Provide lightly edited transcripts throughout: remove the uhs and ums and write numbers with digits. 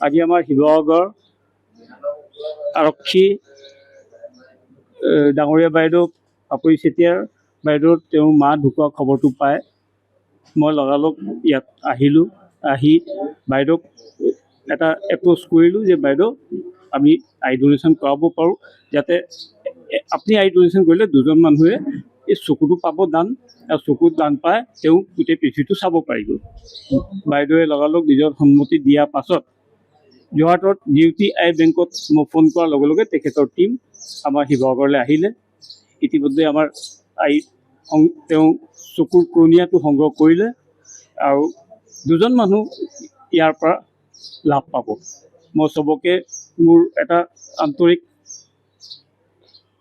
আজি আমাৰ শিৱসাগৰ আৰক্ষী ডাঙৰীয়া বাইদেউ পাপৰি চেতিয়াৰ বাইদেউ তেওঁৰ মা ঢুকুৱা খবৰটো পাই মই লগালগ ইয়াত আহিলোঁ। আহি বাইদেউক এটা এপ্ৰ'চ কৰিলোঁ যে বাইদেউ আমি আই ডনেশ্যন কৰাব পাৰোঁ, যাতে আপুনি আই ডনেশ্যন কৰিলে দুজন মানুহে এই চকুটো পাব দান, আৰু চকুত দান পাই তেওঁ গোটেই পৃথিৱীটো চাব পাৰিব। বাইদেৱে লগালগ নিজৰ সন্মতি দিয়াৰ পাছত যোৰহাটত UTI বেংকত মই ফোন কৰাৰ লগে লগে তেখেতৰ টীম আমাৰ শিৱসাগৰলৈ আহিলে। ইতিমধ্যে আমাৰ তেওঁ চকুৰ কৰ্ণিয়াটো সংগ্ৰহ কৰিলে আৰু দুজন মানুহ ইয়াৰ পৰা লাভ পাব। মই চবকে মোৰ এটা আন্তৰিক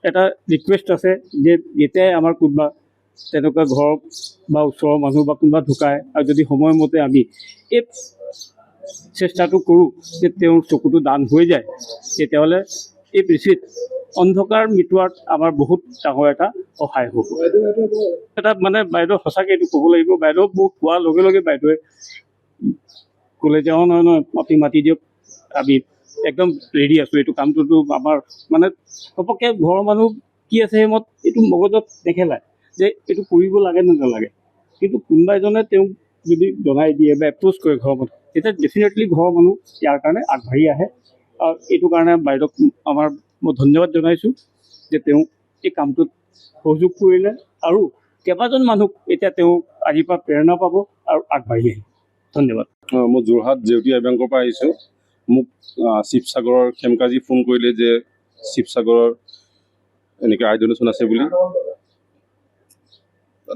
এটা ৰিকুৱেষ্ট আছে যে যেতিয়াই আমাৰ কোনোবা তেনেকুৱা ঘৰ বা ওচৰৰ মানুহ বা কোনোবা ঢুকায় আৰু যদি সময়মতে আমি এই চেষ্টাটো কৰোঁ যে তেওঁৰ চকুটো দান হৈ যায়, তেতিয়াহ'লে এই পৃথিৱীত অন্ধকাৰ মিটোৱাত আমাৰ বহুত ডাঙৰ এটা সহায় হ'ব। এটা মানে বাইদেউ সঁচাকৈ এইটো ক'ব লাগিব, বাইদেউ মোক কোৱাৰ লগে লগে বাইদেৱে ক'লে যে অঁ নহয় আপুনি মাতি দিয়ক, আমি একদম ৰেডি আছোঁ। এইটো কামটোতো আমাৰ মানে ঘপককৈ ঘৰৰ মানুহ কি আছে সেই মত এইটো মগজত নেখেলায় যে এইটো কৰিব লাগে নে নালাগে, কিন্তু কোনোবা এজনে তেওঁক যদি জনাই দিয়ে বা এপ্ৰ'চ কৰে ঘৰৰ মানুহ, তেতিয়া ডেফিনেটলি ঘৰৰ মানুহ ইয়াৰ কাৰণে আগবাঢ়ি আহে। আৰু এইটো কাৰণে বাইদেউক মই ধন্যবাদ জনাইছোঁ যে তেওঁ এই কামটোত সহযোগ কৰিলে আৰু কেইবাজন মানুহ এতিয়া তেওঁ আজিৰ পৰা প্ৰেৰণা পাব আৰু আগবাঢ়ি আহিব। ধন্যবাদ। মই যোৰহাট UTI বেংকৰ পৰা আহিছোঁ। মোক শিৱসাগৰৰ খেমকাজি ফোন কৰিলে যে শিৱসাগৰৰ এনেকৈ আই ডনেশ্যন আছে বুলি।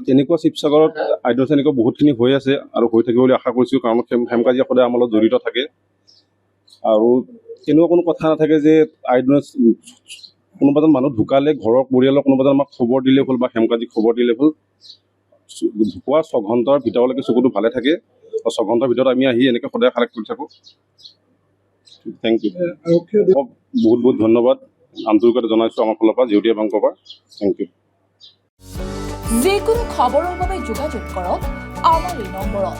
তেনেকুৱা শিৱসাগৰত আই ডনেশ্যন এনেকুৱা বহুতখিনি হৈ আছে আৰু হৈ থাকিব বুলি আশা কৰিছোঁ, কাৰণ খেমকাজিয়ে সদায় আমাৰ লগত জড়িত থাকে আৰু তেনেকুৱা কোনো কথা নাথাকে যে আই ডনেশ্যন কোনোবা এজন মানুহ ঢুকালে ঘৰৰ পৰিয়ালৰ কোনোবা এজন আমাক খবৰ দিলেই হ'ল বা খেমকাজিক খবৰ দিলেই হ'ল। ঢুকুৱা 6 ঘণ্টাৰ ভিতৰলৈকে চকুটো ভালে থাকে আৰু 6 ঘণ্টাৰ ভিতৰত আমি আহি এনেকৈ সদায় কালেক্ট কৰি থাকোঁ। Thank you. বহুত বহুত ধন্যবাদ আন্তৰিকতা জনাইছোঁ আমাৰ ফালৰ পৰা, UTI বেংকৰ পৰা। Thank you. যিকোনো খবৰৰ বাবে যোগাযোগ কৰক আমাৰ এই নম্বৰত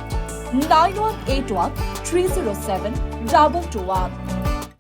9181 307 2221।